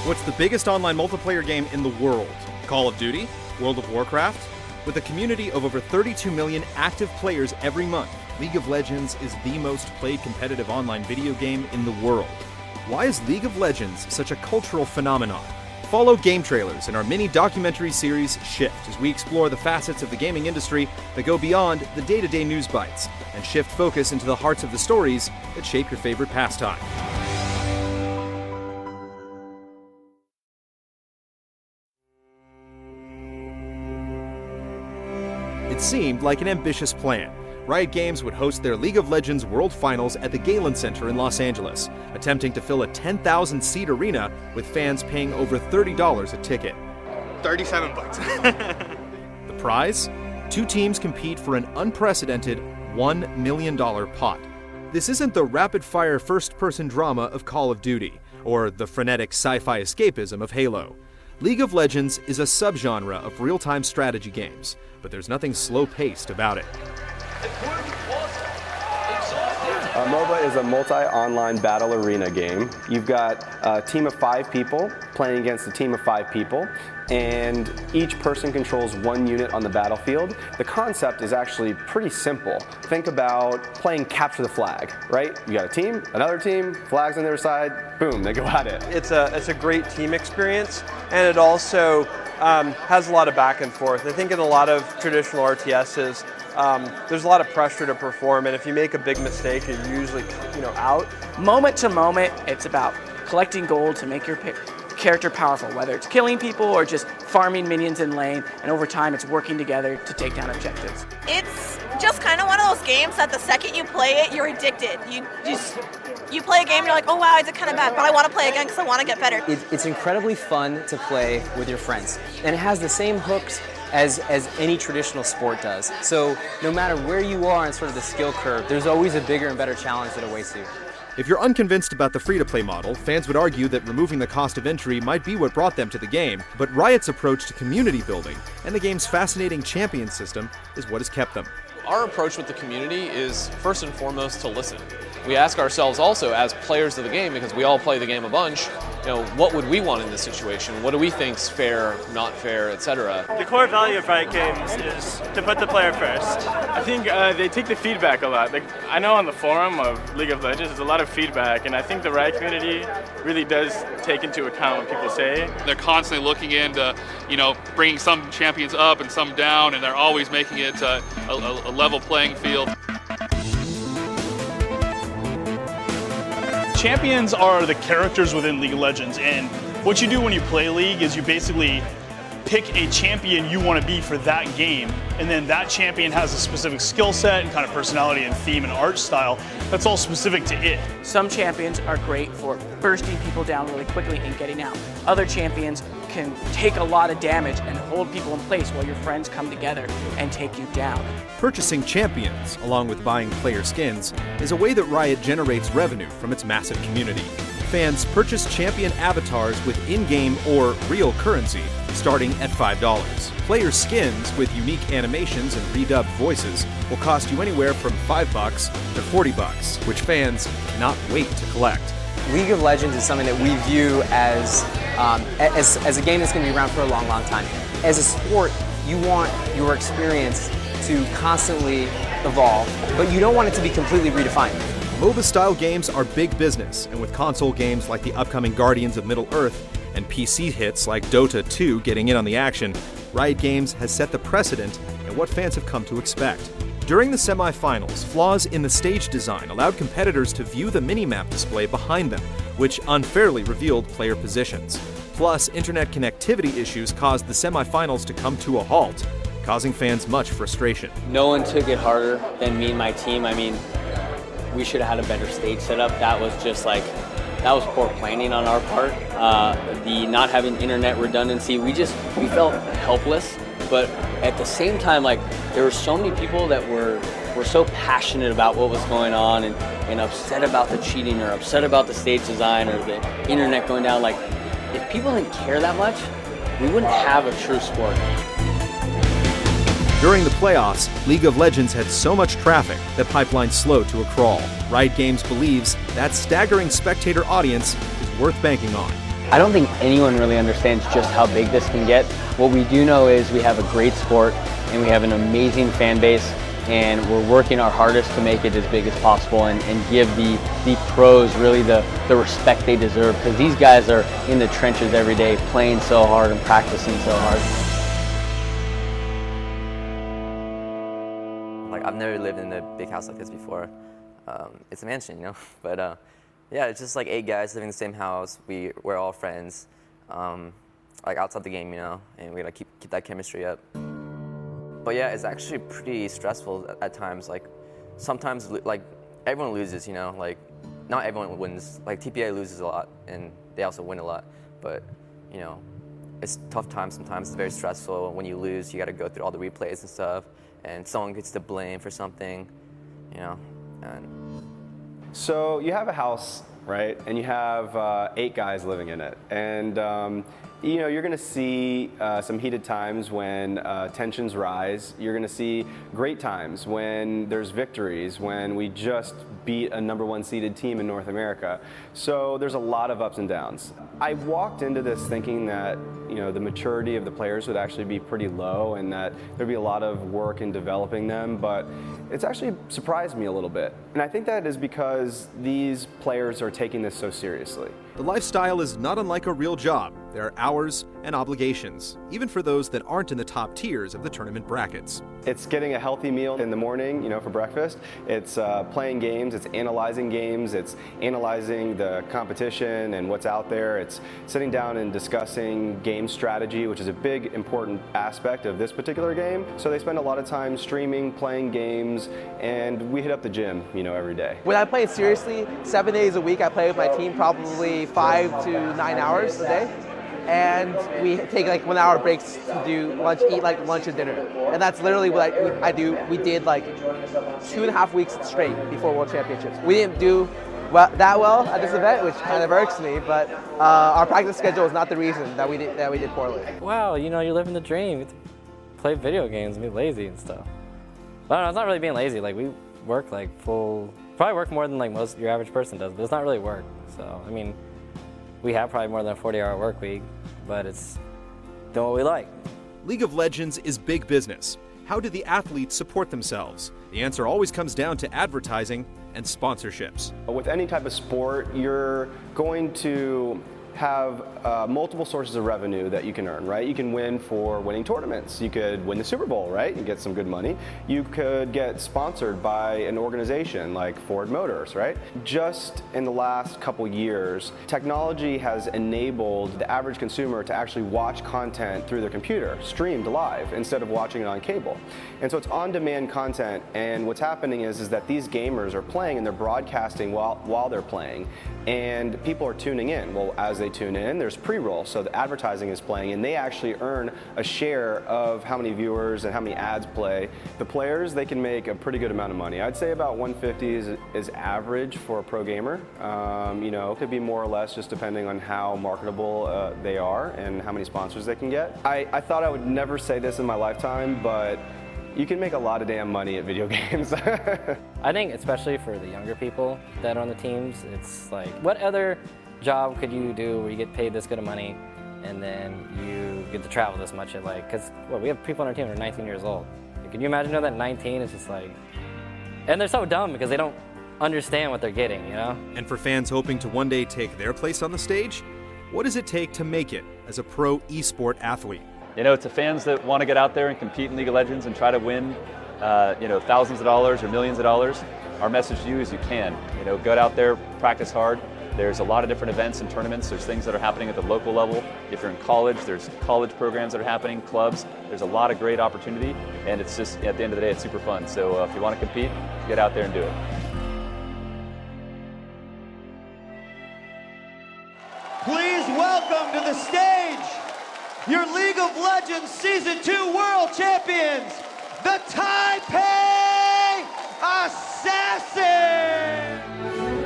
What's the biggest online multiplayer game in the world? Call of Duty? World of Warcraft? With a community of over 32 million active players every month, League of Legends is the most played competitive online video game in the world. Why is League of Legends such a cultural phenomenon? Follow game trailers in our mini documentary series Shift as we explore the facets of the gaming industry that go beyond the day-to-day news bites and shift focus into the hearts of the stories that shape your favorite pastime. It seemed like an ambitious plan. Riot Games would host their League of Legends World Finals at the Galen Center in Los Angeles, attempting to fill a 10,000-seat arena with fans paying over $30 a ticket. 37 bucks. The prize? 2 teams compete for an unprecedented $1 million pot. This isn't the rapid-fire first-person drama of Call of Duty, or the frenetic sci-fi escapism of Halo. League of Legends is a subgenre of real-time strategy games, but there's nothing slow-paced about it. MOBA is a multi-online battle arena game. You've got a team of 5 people playing against a team of 5 people, and each person controls 1 unit on the battlefield. The concept is actually pretty simple. Think about playing capture the flag, right? You got a team, another team, flags on their side, boom, they go at it. It's a great team experience, and it also has a lot of back and forth. I think in a lot of traditional RTSs, there's a lot of pressure to perform, and if you make a big mistake, you're usually out. Moment to moment, it's about collecting gold to make your character powerful, whether it's killing people or just farming minions in lane, and over time it's working together to take down objectives. It's just kind of one of those games that the second you play it, you're addicted. You play a game, you're like, oh wow, is it kind of bad, but I want to play again because I want to get better. It's incredibly fun to play with your friends, and it has the same hooks as any traditional sport does. So no matter where you are in sort of the skill curve, there's always a bigger and better challenge that awaits you. If you're unconvinced about the free-to-play model, fans would argue that removing the cost of entry might be what brought them to the game, but Riot's approach to community building and the game's fascinating champion system is what has kept them. Our approach with the community is first and foremost to listen. We ask ourselves also as players of the game, because we all play the game a bunch, what would we want in this situation? What do we think's fair, not fair, etc.? The core value of Riot Games is to put the player first. I think they take the feedback a lot. I know on the forum of League of Legends, there's a lot of feedback, and I think the Riot community really does take into account what people say. They're constantly looking into, bringing some champions up and some down, and they're always making it a level playing field. Champions are the characters within League of Legends, and what you do when you play League is you basically pick a champion you want to be for that game, and then that champion has a specific skill set and kind of personality and theme and art style that's all specific to it. Some champions are great for bursting people down really quickly and getting out. Other champions can take a lot of damage and hold people in place while your friends come together and take you down. Purchasing champions, along with buying player skins, is a way that Riot generates revenue from its massive community. Fans purchase champion avatars with in-game or real currency, starting at $5. Player skins with unique animations and redubbed voices will cost you anywhere from $5 to $40, which fans cannot wait to collect. League of Legends is something that we view as a game that's going to be around for a long, long time. As a sport, you want your experience to constantly evolve, but you don't want it to be completely redefined. MOBA-style games are big business, and with console games like the upcoming Guardians of Middle-earth and PC hits like Dota 2 getting in on the action, Riot Games has set the precedent and what fans have come to expect. During the semi-finals, flaws in the stage design allowed competitors to view the minimap display behind them, which unfairly revealed player positions. Plus, internet connectivity issues caused the semi-finals to come to a halt, causing fans much frustration. No one took it harder than me and my team. I mean, we should have had a better stage setup. That was just that was poor planning on our part. The not having internet redundancy, we felt helpless. But at the same time, there were so many people that were so passionate about what was going on and upset about the cheating or upset about the stage design or the internet going down. If people didn't care that much, we wouldn't have a true sport. During the playoffs, League of Legends had so much traffic that pipelines slowed to a crawl. Riot Games believes that staggering spectator audience is worth banking on, I don't think anyone really understands just how big this can get. What we do know is we have a great sport and we have an amazing fan base, and we're working our hardest to make it as big as possible and give the pros really the respect they deserve, because these guys are in the trenches every day playing so hard and practicing so hard. Like, I've never lived in a big house like this before. It's a mansion, you know, but yeah, it's just like 8 guys living in the same house. We're all friends, like outside the game, you know, and we gotta keep that chemistry up. But yeah, it's actually pretty stressful at times. Like, sometimes, like, everyone loses, you know, like, not everyone wins. Like, TPA loses a lot, and they also win a lot. But, you know, it's tough times sometimes. It's very stressful. When you lose, you got to go through all the replays and stuff, and someone gets to blame for something, you know. So you have a house, right, and you have 8 guys living in it, and you know, you're going to see some heated times when tensions rise. You're going to see great times when there's victories, when we just beat a #1 seeded team in North America. So there's a lot of ups and downs. I walked into this thinking that, you know, the maturity of the players would actually be pretty low and that there'd be a lot of work in developing them, but it's actually surprised me a little bit. And I think that is because these players are taking this so seriously. The lifestyle is not unlike a real job. There are hours and obligations, even for those that aren't in the top tiers of the tournament brackets. It's getting a healthy meal in the morning, you know, for breakfast. It's playing games, it's analyzing games, it's analyzing the competition and what's out there. It's sitting down and discussing game strategy, which is a big, important aspect of this particular game. So they spend a lot of time streaming, playing games, and we hit up the gym, you know, every day. When I play seriously, 7 days a week, I play with my team probably 5 to 9 hours a day. And we take like 1 hour breaks to do lunch, eat like lunch and dinner. And that's literally what I do. We did like 2.5 weeks straight before World Championships. We didn't do that well at this event, which kind of irks me, but our practice schedule is not the reason that we did poorly. Wow, you know, you're living the dream. You get to play video games and be lazy and stuff. But I don't know, it's not really being lazy. Like, we work like probably work more than like your average person does, but it's not really work. So, I mean, we have probably more than a 40-hour work week, but it's doing what we like. League of Legends is big business. How do the athletes support themselves? The answer always comes down to advertising and sponsorships. With any type of sport, you're going to have multiple sources of revenue that you can earn, right? You can win for winning tournaments. You could win the Super Bowl, right? And get some good money. You could get sponsored by an organization like Ford Motors, right? Just in the last couple years, technology has enabled the average consumer to actually watch content through their computer, streamed live, instead of watching it on cable. And so it's on-demand content, and what's happening is that these gamers are playing and they're broadcasting while they're playing, and people are tuning in. Well, as they tune in, there's pre-roll, so the advertising is playing, and they actually earn a share of how many viewers and how many ads play. The players, they can make a pretty good amount of money. I'd say about 150 is average for a pro gamer. You know, it could be more or less just depending on how marketable they are and how many sponsors they can get. I thought I would never say this in my lifetime, but you can make a lot of damn money at video games. I think especially for the younger people that are on the teams, it's like, what other job could you do where you get paid this good of money and then you get to travel this much at, like, because we have people on our team that are 19 years old. Can you imagine that 19 is just like, and they're so dumb because they don't understand what they're getting, you know? And for fans hoping to one day take their place on the stage, what does it take to make it as a pro esport athlete? You know, to fans that want to get out there and compete in League of Legends and try to win, you know, thousands of dollars or millions of dollars, our message to you is you can. You know, go out there, practice hard. There's a lot of different events and tournaments. There's things that are happening at the local level. If you're in college, there's college programs that are happening, clubs. There's a lot of great opportunity, and it's just, at the end of the day, it's super fun. So if you want to compete, get out there and do it. Please welcome to the stage your League of Legends Season 2 World Champions, the Taipei Assassin!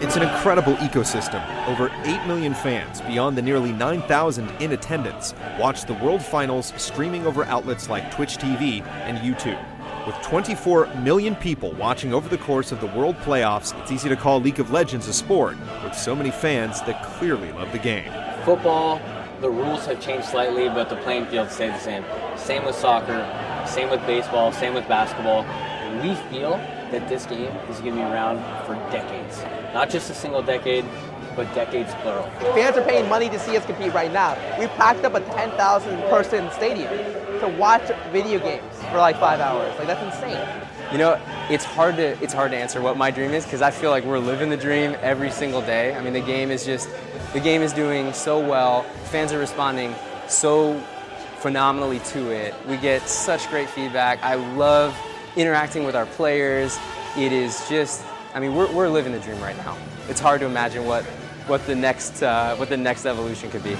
It's an incredible ecosystem. Over 8 million fans, beyond the nearly 9,000 in attendance, watch the World Finals streaming over outlets like Twitch TV and YouTube. With 24 million people watching over the course of the World Playoffs, it's easy to call League of Legends a sport, with so many fans that clearly love the game. Football, the rules have changed slightly, but the playing field stays the same. Same with soccer, same with baseball, same with basketball. We feel that this game is going to be around for decades. Not just a single decade, but decades plural. Fans are paying money to see us compete right now. We packed up a 10,000 person stadium to watch video games for like 5 hours. Like, that's insane. You know, it's hard to answer what my dream is, because I feel like we're living the dream every single day. I mean, the game is doing so well. Fans are responding so phenomenally to it. We get such great feedback. I love interacting with our players. It is just, I mean, we're living the dream right now. It's hard to imagine what the next evolution could be.